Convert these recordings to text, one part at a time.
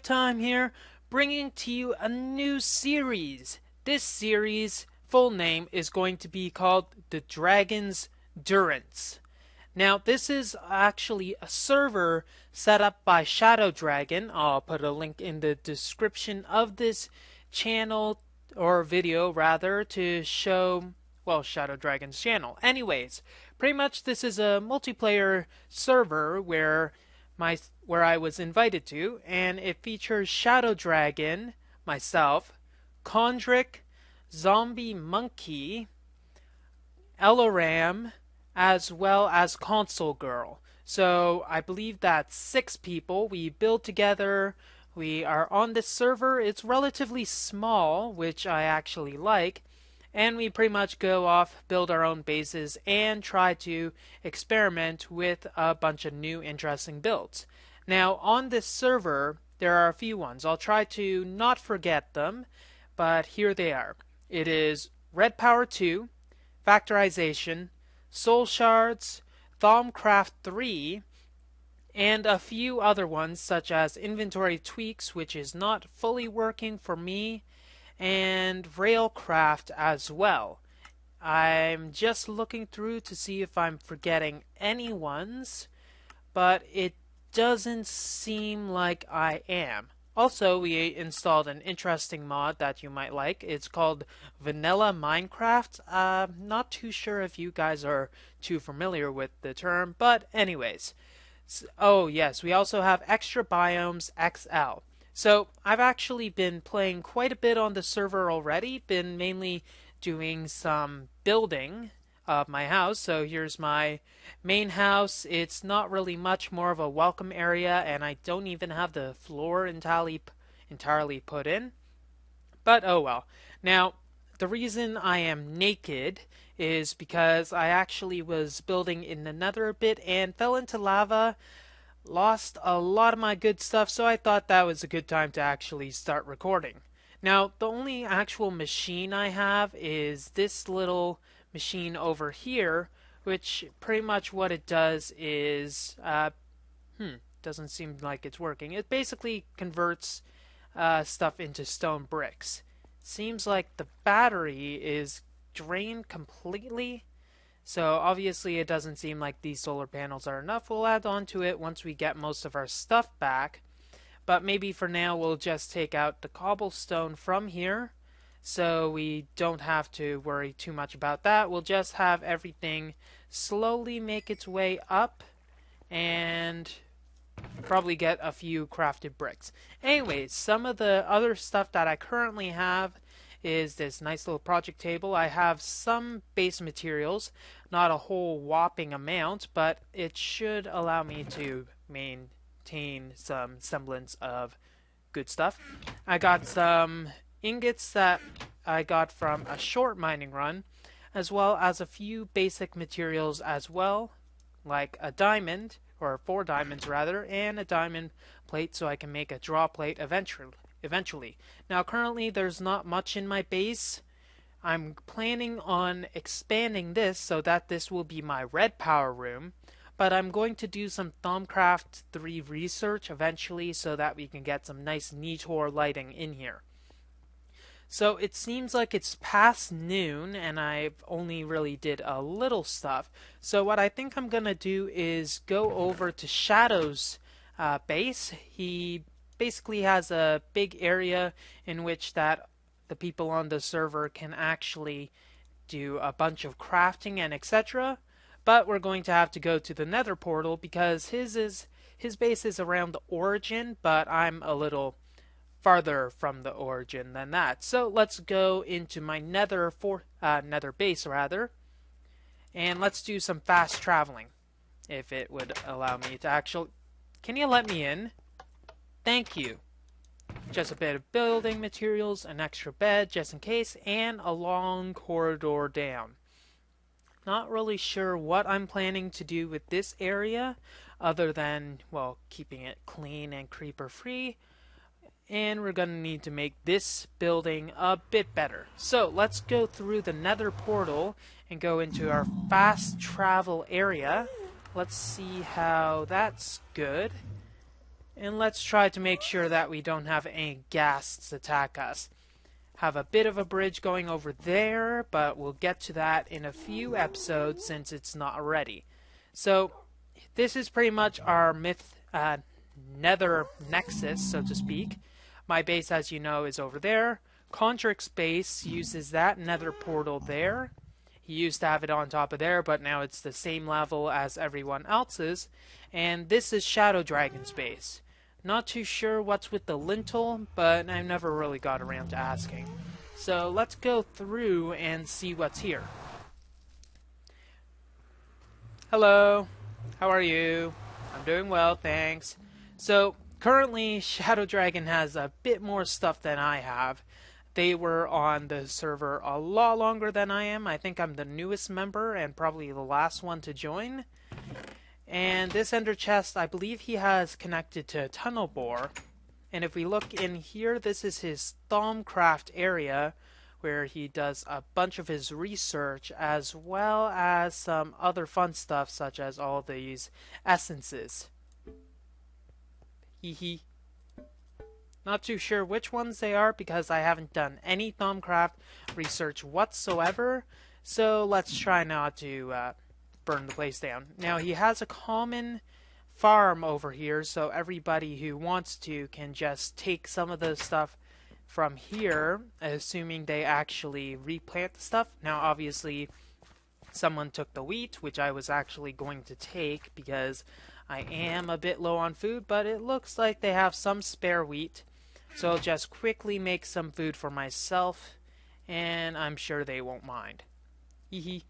WayofTime here, bringing to you a new series. This series' full name is going to be called The Dragon's Durance. Now, this is actually a server set up by ShadwDrgn. I'll put a link in the description of this channel, or video rather, to show, well, ShadwDrgn's channel. Anyways, pretty much this is a multiplayer server where I was invited to, and it features ShadwDrgn, myself, Chondrick, Zombie Monkey, Eloraam, as well as colsolegrl. So I believe that's 6 people. We build together. We are on this server. It's relatively small, which I actually like. And we pretty much go off, build our own bases, and try to experiment with a bunch of new interesting builds. Now, on this server, there are a few ones. I'll try to not forget them, but here they are. It is Red Power 2, Factorization, Soul Shards, Thaumcraft 3, and a few other ones such as Inventory Tweaks, which is not fully working for me, and Railcraft as well. I'm just looking through to see if I'm forgetting any ones, but it doesn't seem like I am. Also, we installed an interesting mod that you might like. It's called Vanilla Minecraft. Not too sure if you guys are too familiar with the term, but anyways. Oh yes, we also have Extra Biomes XL. So I've actually been playing quite a bit on the server already, been mainly doing some building of my house. So here's my main house. It's not really much more of a welcome area, and I don't even have the floor entirely put in. But oh well. Now, the reason I am naked is because I actually was building in the nether a bit and fell into lava. Lost a lot of my good stuff, so I thought that was a good time to actually start recording. Now, the only actual machine I have is this little machine over here, which pretty much what it does is, doesn't seem like it's working. It basically converts stuff into stone bricks. Seems like the battery is drained completely. So obviously it doesn't seem like these solar panels are enough. We'll add on to it once we get most of our stuff back. But maybe for now we'll just take out the cobblestone from here, so we don't have to worry too much about that. We'll just have everything slowly make its way up and probably get a few crafted bricks. Anyways, some of the other stuff that I currently have is this nice little project table. I have some base materials, not a whole whopping amount, but it should allow me to maintain some semblance of good stuff. I got some ingots that I got from a short mining run, as well as a few basic materials as well, like a diamond, or 4 diamonds rather, and a diamond plate so I can make a draw plate eventually. Now currently there's not much in my base. I'm planning on expanding this so that this will be my red power room, but I'm going to do some Thaumcraft 3 research eventually so that we can get some nice Netor lighting in here. So it seems like it's past noon and I've only really did a little stuff. So what I think I'm gonna do is go over to Shadow's base. He basically has a big area in which that the people on the server can actually do a bunch of crafting and etc. But we're going to have to go to the nether portal because his base is around the origin, but I'm a little farther from the origin than that. So let's go into my nether base rather, and let's do some fast traveling. If it would allow me to actually... Can you let me in? Thank you. Just a bit of building materials, an extra bed just in case, and a long corridor down. Not really sure what I'm planning to do with this area other than, well, keeping it clean and creeper free. And we're going to need to make this building a bit better. So let's go through the nether portal and go into our fast travel area. Let's see how that's good. And let's try to make sure that we don't have any ghasts attack us. Have a bit of a bridge going over there, but we'll get to that in a few episodes since it's not ready. So, this is pretty much our nether nexus, so to speak. My base, as you know, is over there. Contrix's base uses that nether portal there. He used to have it on top of there, but now it's the same level as everyone else's. And this is ShadwDrgn's base. Not too sure what's with the lintel, but I never really got around to asking. So let's go through and see what's here. Hello, how are you? I'm doing well, thanks. So currently ShadwDrgn has a bit more stuff than I have. They were on the server a lot longer than I am. I think I'm the newest member and probably the last one to join. And this ender chest, I believe he has connected to a tunnel bore. And if we look in here, this is his Thaumcraft area, where he does a bunch of his research, as well as some other fun stuff, such as all these essences. Hee. Not too sure which ones they are, because I haven't done any Thaumcraft research whatsoever. So let's try not to burn the place down. Now he has a common farm over here, so everybody who wants to can just take some of the stuff from here, assuming they actually replant the stuff. Now obviously someone took the wheat, which I was actually going to take because I am a bit low on food, but it looks like they have some spare wheat. So I'll just quickly make some food for myself, and I'm sure they won't mind. Hee.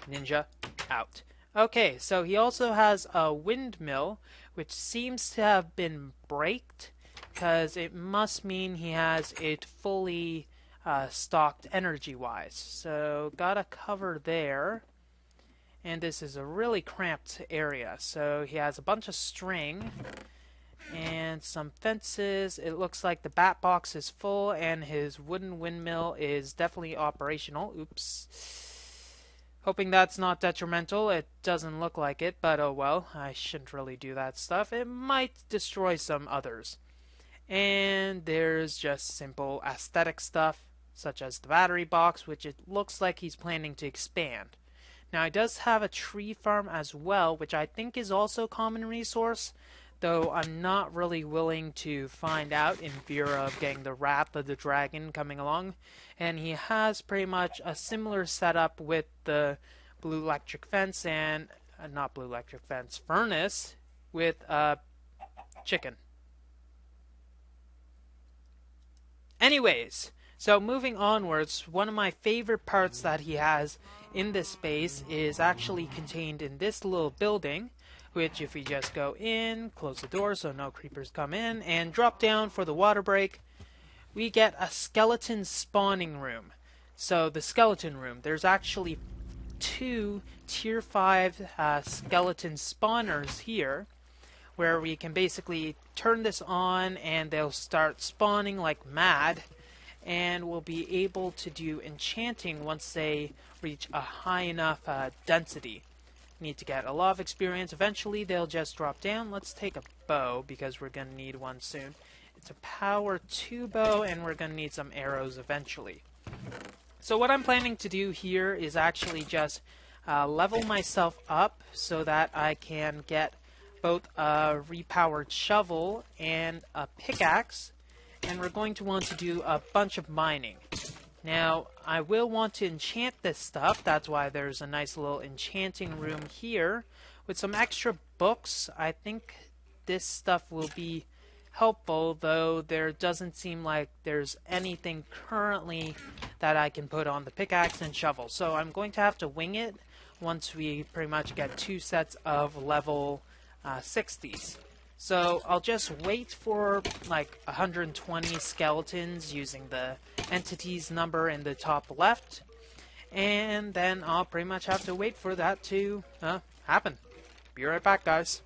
Ninja, out. Okay, so he also has a windmill, which seems to have been braked, because it must mean he has it fully stocked energy-wise. So, got a cover there. And this is a really cramped area. So, he has a bunch of string and some fences. It looks like the bat box is full, and his wooden windmill is definitely operational. Oops. Hoping that's not detrimental. It doesn't look like it, but oh well. I shouldn't really do that stuff. It might destroy some others. And there's just simple aesthetic stuff, such as the battery box, which it looks like he's planning to expand. Now, he does have a tree farm as well, which I think is also a common resource, though I'm not really willing to find out in fear of getting the wrath of the dragon coming along. And he has pretty much a similar setup with the blue electric fence and, not blue electric fence, furnace with chicken. Anyways, so moving onwards, one of my favorite parts that he has in this space is actually contained in this little building, which if we just go in, close the door so no creepers come in, and drop down for the water break, we get a skeleton spawning room. So the skeleton room, there's actually 2 tier 5 skeleton spawners here, where we can basically turn this on and they'll start spawning like mad, and we'll be able to do enchanting once they reach a high enough density. Need to get a lot of experience. Eventually they'll just drop down. Let's take a bow because we're going to need one soon. It's a power 2 bow, and we're going to need some arrows eventually. So what I'm planning to do here is actually just level myself up so that I can get both a repowered shovel and a pickaxe, and we're going to want to do a bunch of mining. Now, I will want to enchant this stuff. That's why there's a nice little enchanting room here with some extra books. I think this stuff will be helpful, though there doesn't seem like there's anything currently that I can put on the pickaxe and shovel. So I'm going to have to wing it once we pretty much get 2 sets of level 60s. So I'll just wait for like 120 skeletons using the entities number in the top left, and then I'll pretty much have to wait for that to happen. Be right back, guys.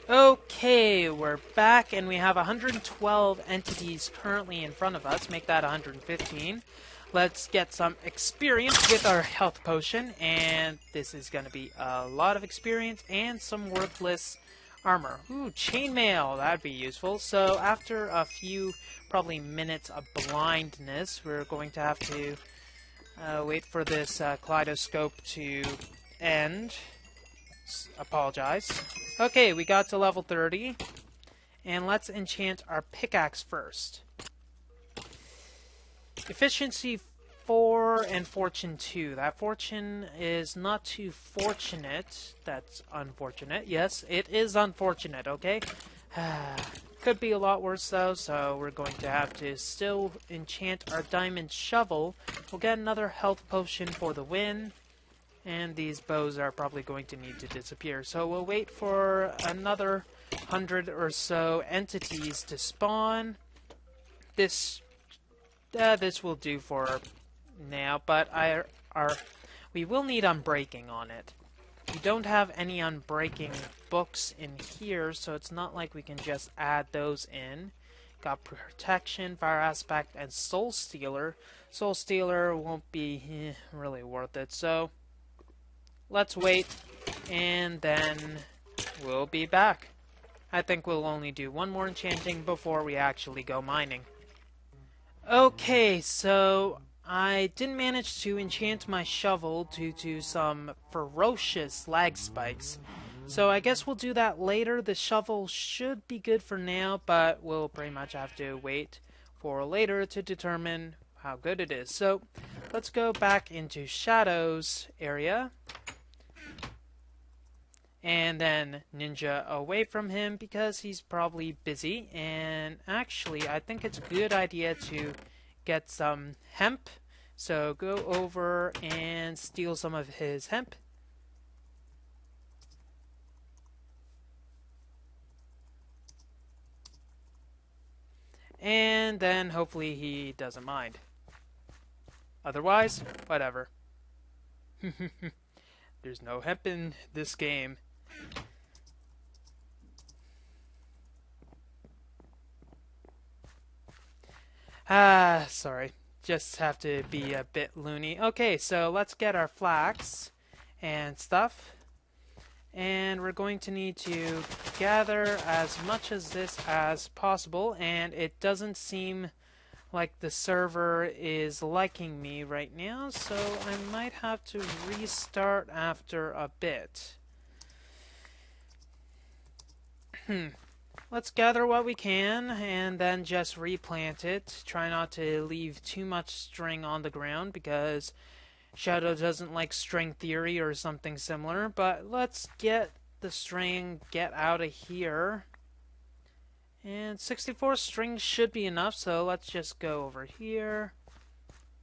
Okay, we're back, and we have 112 entities currently in front of us. Make that 115. let's get some experience with our health potion, and this is going to be a lot of experience and some worthless armor. Ooh, chainmail, that'd be useful. So after a few, probably minutes of blindness, we're going to have to wait for this kaleidoscope to end. Apologize. Okay, we got to level 30, and let's enchant our pickaxe first. Efficiency 4 and Fortune 2. That fortune is not too fortunate. That's unfortunate. Yes, it is unfortunate, okay? Could be a lot worse, though, so we're going to have to still enchant our diamond shovel. We'll get another health potion for the win, and these bows are probably going to need to disappear. So we'll wait for another 100 or so entities to spawn. This will do for now, but we will need unbreaking on it. We don't have any unbreaking books in here, so it's not like we can just add those in. Got protection, fire aspect, and soul stealer. Soul stealer won't be really worth it, so let's wait, and then we'll be back. I think we'll only do one more enchanting before we actually go mining. Okay, so I didn't manage to enchant my shovel due to some ferocious lag spikes. So I guess we'll do that later. The shovel should be good for now, but we'll pretty much have to wait for later to determine how good it is. So let's go back into Shadow's area. And then ninja away from him because he's probably busy. And actually, I think it's a good idea to get some hemp. So go over and steal some of his hemp. And then hopefully he doesn't mind. Otherwise, whatever. There's no hemp in this game. Sorry. Just have to be a bit loony. Okay, so let's get our flax and stuff. And we're going to need to gather as much as this as possible. And it doesn't seem like the server is liking me right now, so I might have to restart after a bit. Let's gather what we can and then just replant it. Try not to leave too much string on the ground because Shadow doesn't like string theory or something similar. But let's get the string out of here. And 64 strings should be enough, so let's just go over here.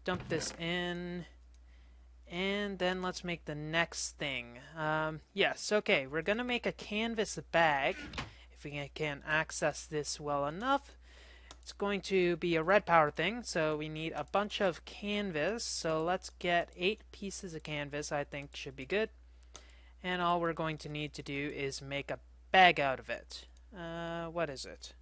Dump this in. And then let's make the next thing. Yes, okay, we're gonna make a canvas bag. If we can access this well enough. It's going to be a red power thing, so we need a bunch of canvas. So let's get 8 pieces of canvas, I think should be good. And all we're going to need to do is make a bag out of it. What is it?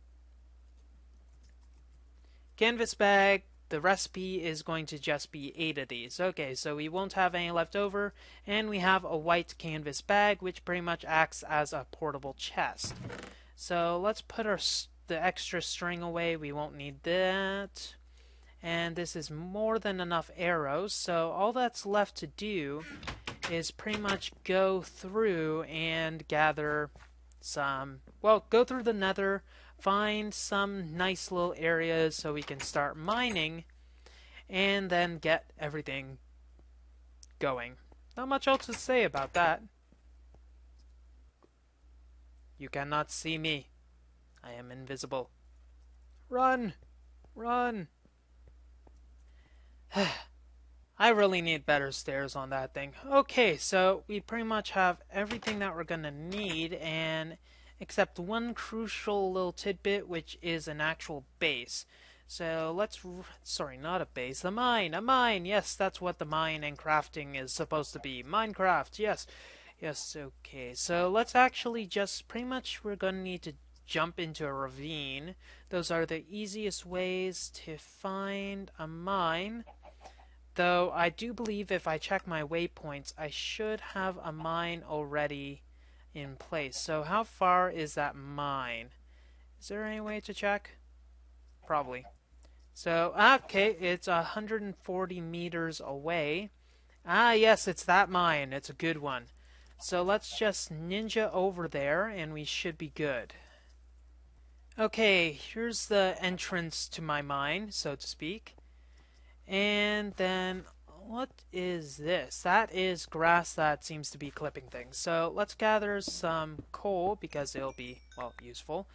Canvas bag. The recipe is going to just be 8 of these. Okay, so we won't have any left over, and we have a white canvas bag, which pretty much acts as a portable chest. So let's put the extra string away. We won't need that. And this is more than enough arrows, so all that's left to do is pretty much go through and gather some, well, go through the nether, find some nice little areas so we can start mining, and then get everything going. Not much else to say about that. You cannot see me. I am invisible. Run! Run! I really need better stairs on that thing. Okay, so we pretty much have everything that we're gonna need, and except one crucial little tidbit, which is an actual base. So let's, sorry, not a base, a mine, yes, that's what the mine and crafting is supposed to be. Minecraft, yes. Yes, okay, so let's actually just, pretty much we're gonna need to jump into a ravine. Those are the easiest ways to find a mine. Though I do believe if I check my waypoints, I should have a mine already in place. So how far is that mine? Is there any way to check? Probably. So, okay, it's 140 meters away. Ah, yes, it's that mine. It's a good one. So let's just ninja over there, and we should be good. Okay, here's the entrance to my mine, so to speak. And then, what is this? That is grass that seems to be clipping things. So let's gather some coal, because it'll be, well, useful.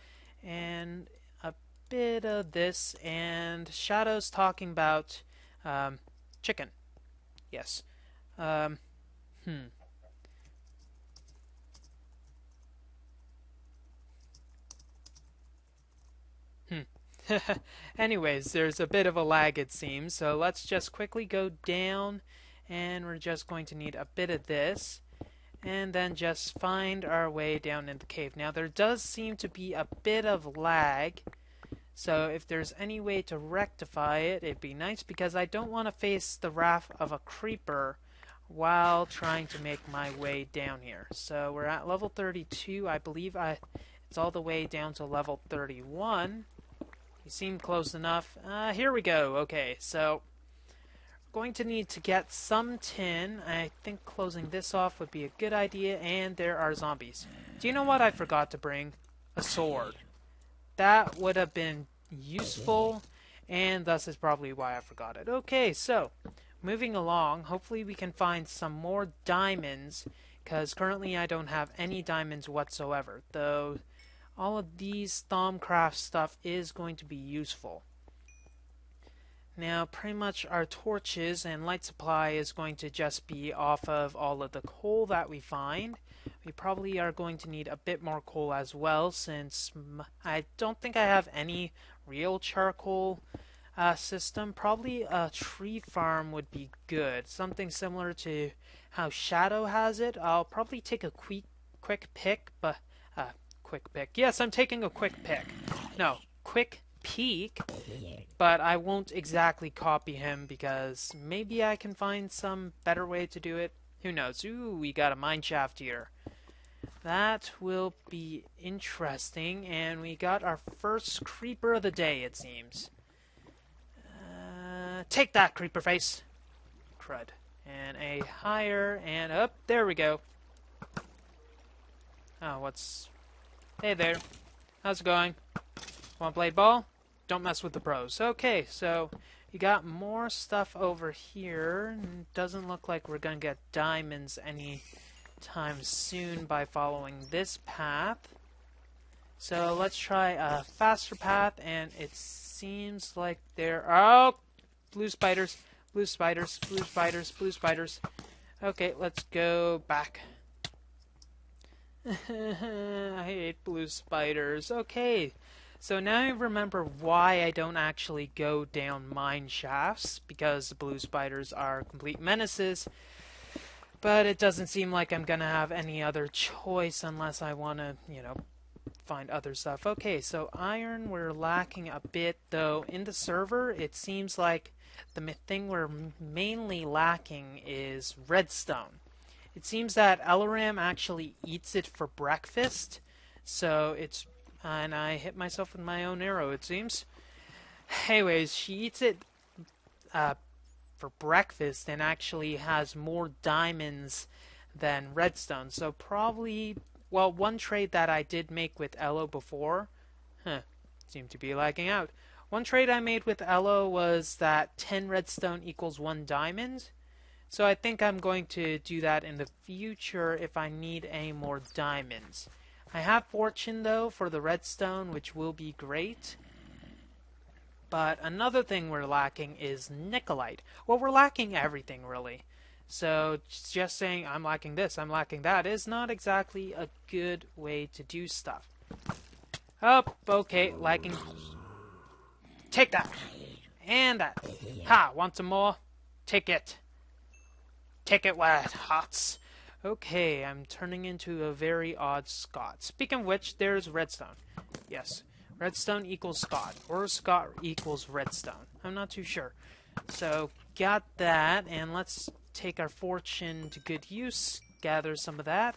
And a bit of this, and Shadow's talking about chicken. Yes. Um, hmm. Anyways, there's a bit of a lag it seems, so let's just quickly go down, and we're just going to need a bit of this, and then just find our way down in the cave. Now there does seem to be a bit of lag, so if there's any way to rectify it, it'd be nice, because I don't want to face the wrath of a creeper while trying to make my way down here. So we're at level 32. I believe it's all the way down to level 31. You seem close enough. Here we go. Okay, so we're going to need to get some tin. I think closing this off would be a good idea, and there are zombies. Do you know what I forgot to bring? A sword. That would have been useful, and thus is probably why I forgot it. Okay, so moving along, hopefully we can find some more diamonds, because currently I don't have any diamonds whatsoever, though all of these Thaumcraft stuff is going to be useful. Now, pretty much our torches and light supply is going to just be off of all of the coal that we find. We probably are going to need a bit more coal as well, since I don't think I have any real charcoal system. Probably a tree farm would be good. Something similar to how Shadow has it. I'll probably take a quick pick, but quick pick. Yes, I'm taking a quick pick. No, quick peek, but I won't exactly copy him, because maybe I can find some better way to do it. Who knows? Ooh, we got a mineshaft here. That will be interesting, and we got our first creeper of the day, it seems. Take that, creeper face. Crud. And a higher, and up. There we go. Oh, what's... Hey there. How's it going? Want to play ball? Don't mess with the pros. Okay, so you got more stuff over here. Doesn't look like we're going to get diamonds anytime soon by following this path. So let's try a faster path, and it seems like there are... Oh! Blue spiders. Blue spiders. Blue spiders. Blue spiders. Okay, let's go back. I hate blue spiders. Okay, so now I remember why I don't actually go down mine shafts, because the blue spiders are complete menaces. But it doesn't seem like I'm gonna have any other choice unless I want to, you know, find other stuff. Okay, so iron we're lacking a bit, though in the server it seems like the thing we're mainly lacking is redstone. It seems that Eloraam actually eats it for breakfast, so it's... and I hit myself with my own arrow, it seems. Anyways, she eats it for breakfast and actually has more diamonds than redstone. So probably... well, one trade that I did make with Elo before... seemed to be lagging out. One trade I made with Elo was that 10 redstone equals 1 diamond. So I think I'm going to do that in the future if I need any more diamonds. I have fortune though for the redstone, which will be great. But another thing we're lacking is Nikolite. Well, we're lacking everything really. So just saying I'm lacking this, I'm lacking that is not exactly a good way to do stuff. Oh, okay, lacking. Take that. And that. Ha, want some more? Take it. Take it while it hots. Okay, I'm turning into a very odd Scot. Speaking of which, there's redstone. Yes, redstone equals Scot, or Scot equals redstone. I'm not too sure. So, got that, and let's take our fortune to good use, gather some of that.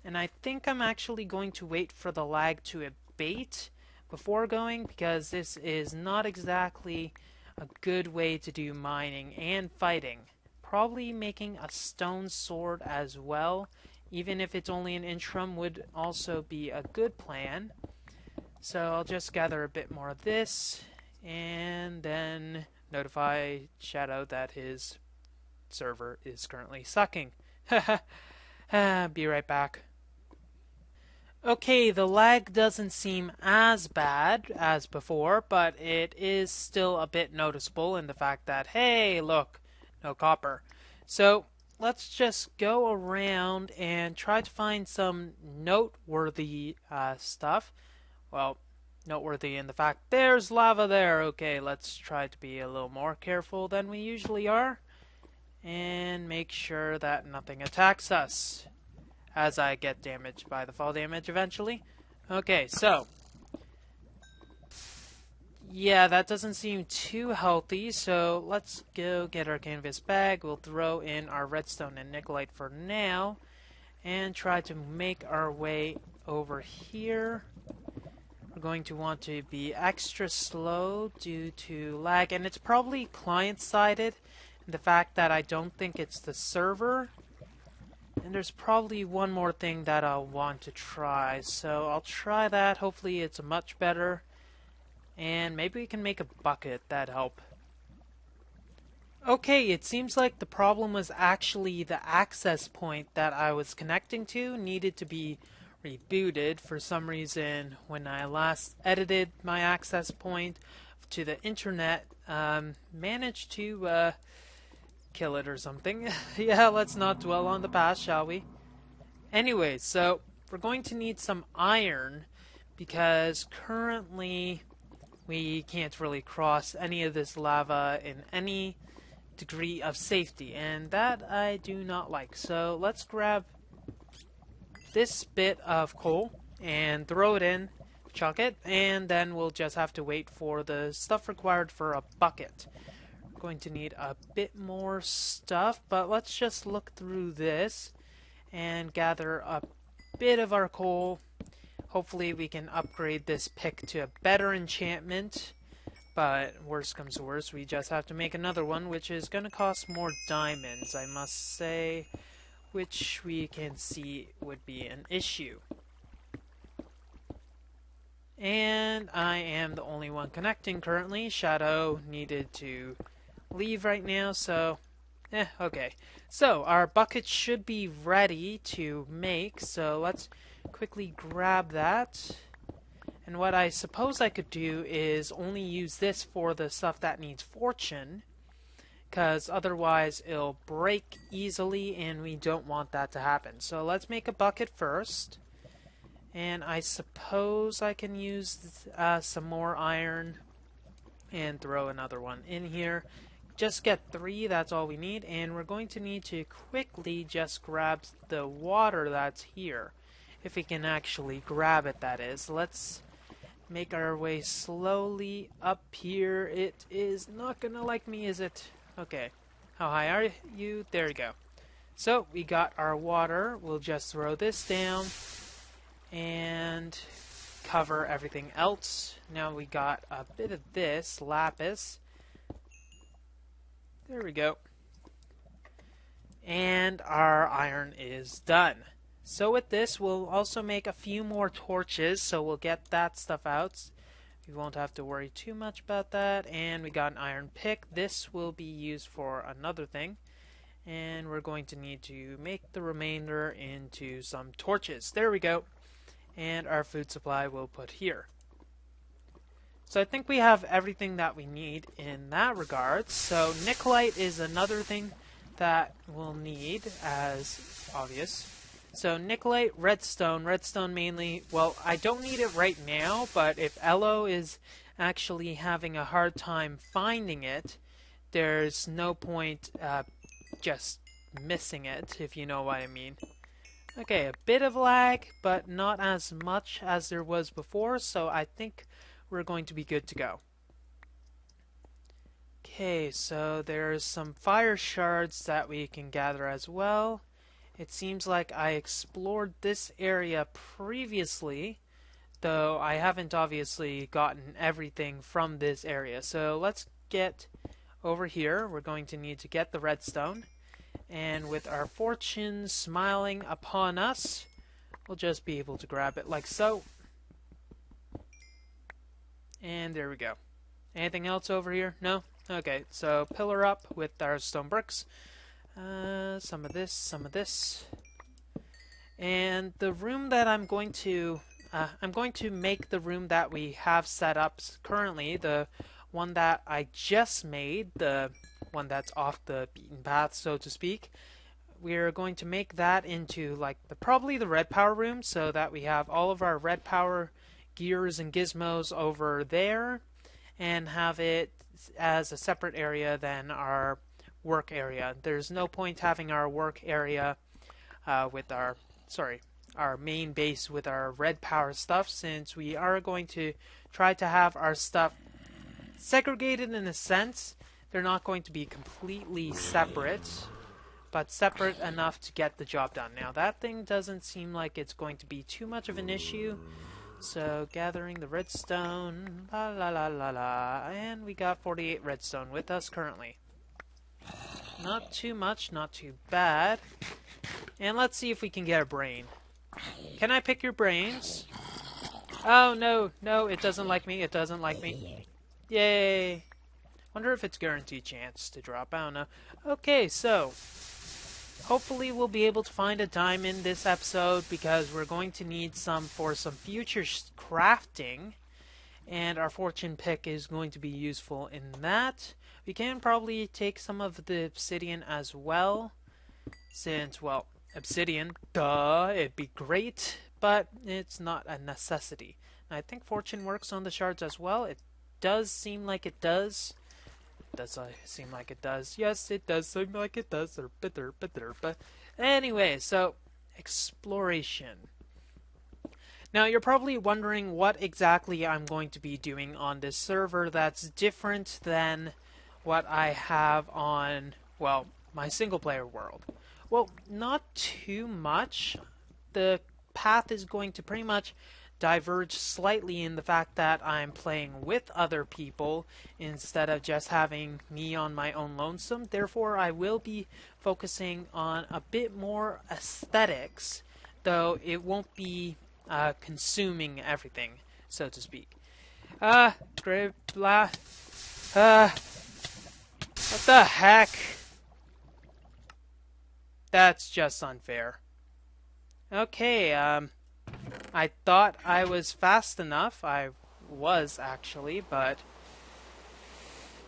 And I think I'm actually going to wait for the lag to abate before going, because this is not exactly a good way to do mining and fighting. Probably making a stone sword as well, even if it's only an interim, would also be a good plan. So I'll just gather a bit more of this, and then notify Shadow that his server is currently sucking. Be right back. Okay, the lag doesn't seem as bad as before, but it is still a bit noticeable in the fact that, hey, look, no copper. So let's just go around and try to find some noteworthy stuff. Well, noteworthy in the fact there's lava there. Okay, let's try to be a little more careful than we usually are and make sure that nothing attacks us as I get damaged by the fall damage eventually. Okay, so yeah, that doesn't seem too healthy, so let's go get our canvas bag. We'll throw in our redstone and nickelite for now and try to make our way over here. We're going to want to be extra slow due to lag, and it's probably client-sided, the fact that I don't think it's the server. And there's probably one more thing that I'll want to try, so I'll try that. Hopefully it's much better, and maybe we can make a bucket. That'd help. Okay, it seems like the problem was actually the access point that I was connecting to needed to be rebooted. For some reason, when I last edited my access point to the internet, managed to kill it or something. Yeah, let's not dwell on the past, shall we? Anyway, so we're going to need some iron because currently we can't really cross any of this lava in any degree of safety, and that I do not like. So let's grab this bit of coal and throw it in, chuck it, and then we'll just have to wait for the stuff required for a bucket. Going to need a bit more stuff, but let's just look through this and gather a bit of our coal. Hopefully we can upgrade this pick to a better enchantment, but worst comes to worst, we just have to make another one, which is going to cost more diamonds, I must say, which we can see would be an issue. And I am the only one connecting currently. Shadow needed to leave right now, so okay. So our bucket should be ready to make, so let's quickly grab that. And what I suppose I could do is only use this for the stuff that needs fortune, because otherwise it'll break easily and we don't want that to happen. So let's make a bucket first, and I suppose I can use some more iron and throw another one in here. Just get 3, that's all we need, and we're going to need to quickly just grab the water that's here. If we can actually grab it, that is. Let's make our way slowly up here. It is not gonna like me, is it? Okay. How high are you? There you go. So, we got our water. We'll just throw this down and cover everything else. Now we got a bit of this, lapis. There we go. And our iron is done. So with this, we'll also make a few more torches, so we'll get that stuff out. We won't have to worry too much about that. And we got an iron pick. This will be used for another thing. And we're going to need to make the remainder into some torches. There we go. And our food supply we'll put here. So I think we have everything that we need in that regard. So nickelite is another thing that we'll need, as obvious. So nickelite, redstone mainly. Well, I don't need it right now, but if Elo is actually having a hard time finding it, there's no point just missing it, if you know what I mean. Okay, a bit of lag, but not as much as there was before, so I think we're going to be good to go. Okay, so there's some fire shards that we can gather as well. It seems like I explored this area previously, though I haven't obviously gotten everything from this area. So let's get over here. We're going to need to get the redstone. And with our fortune smiling upon us, we'll just be able to grab it like so. And there we go. Anything else over here? No? Okay, so pillar up with our stone bricks. Some of this, some of this. And the room that I'm going to make the room that we have set up currently, the one that I just made, the one that's off the beaten path, so to speak. We're going to make that into like probably the red power room, so that we have all of our red power gears and gizmos over there, and have it as a separate area than our work area. There's no point having our work area with our main base with our red power stuff, since we are going to try to have our stuff segregated in a sense. They're not going to be completely separate, but separate enough to get the job done. Now that thing doesn't seem like it's going to be too much of an issue. So gathering the redstone, la la la la la, and we got 48 redstone with us currently. Not too much, not too bad. And let's see if we can get a brain. Can I pick your brains? Oh no, no, it doesn't like me, it doesn't like me. Yay! Wonder if it's guaranteed chance to drop, I don't know. Okay, so hopefully we'll be able to find a diamond this episode, because we're going to need some for some future crafting, and our fortune pick is going to be useful in that. We can probably take some of the obsidian as well, since, well, obsidian, duh, it'd be great, but it's not a necessity. And I think fortune works on the shards as well. It does seem like it does. Does seem like it does. Yes, it does seem like it does. But anyway, so exploration. Now you're probably wondering what exactly I'm going to be doing on this server that's different than what I have on, well, my single player world. Well, not too much. The path is going to pretty much diverge slightly in the fact that I'm playing with other people instead of just having me on my own lonesome. Therefore, I will be focusing on a bit more aesthetics, though it won't be consuming everything, so to speak. Great blah. What the heck? That's just unfair. Okay, I thought I was fast enough. I was, actually, but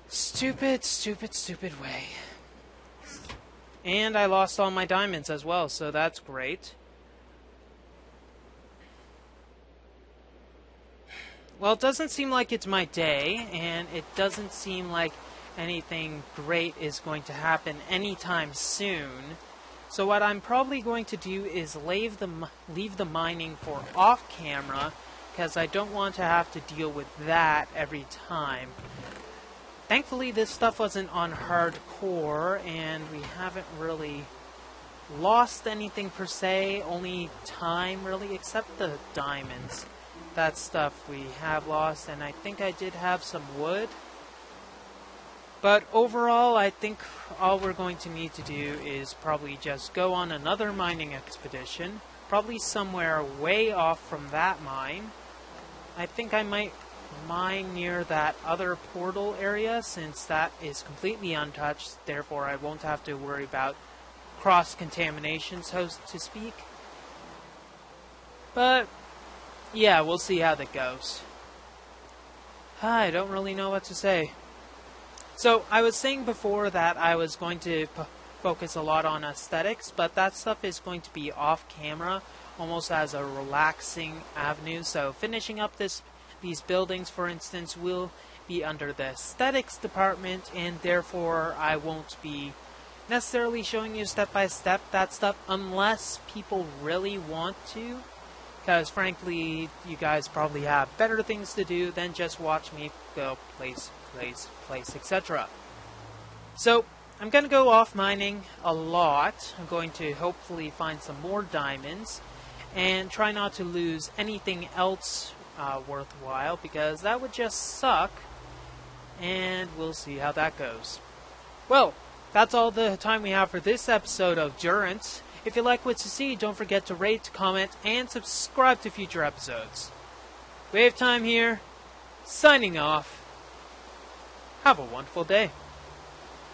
stupid, stupid, stupid way. And I lost all my diamonds as well, so that's great. Well, it doesn't seem like it's my day, and it doesn't seem like anything great is going to happen anytime soon. So what I'm probably going to do is leave the mining for off-camera, because I don't want to have to deal with that every time. Thankfully, this stuff wasn't on hardcore, and we haven't really lost anything per se, only time really, except the diamonds. That stuff we have lost, and I think I did have some wood. But overall, I think all we're going to need to do is probably just go on another mining expedition, probably somewhere way off from that mine. I think I might mine near that other portal area, since that is completely untouched, therefore I won't have to worry about cross-contamination, so to speak. But yeah, we'll see how that goes. I don't really know what to say. So, I was saying before that I was going to focus a lot on aesthetics, but that stuff is going to be off-camera, almost as a relaxing avenue. So, finishing up these buildings, for instance, will be under the aesthetics department, and therefore I won't be necessarily showing you step-by-step that stuff, unless people really want to. Because, frankly, you guys probably have better things to do than just watch me go place, etc. So I'm going to go off mining a lot. I'm going to hopefully find some more diamonds and try not to lose anything else worthwhile, because that would just suck, and we'll see how that goes. Well, that's all the time we have for this episode of Durance. If you like what you see, don't forget to rate, comment, and subscribe to future episodes. WayofTime here, signing off. Have a wonderful day.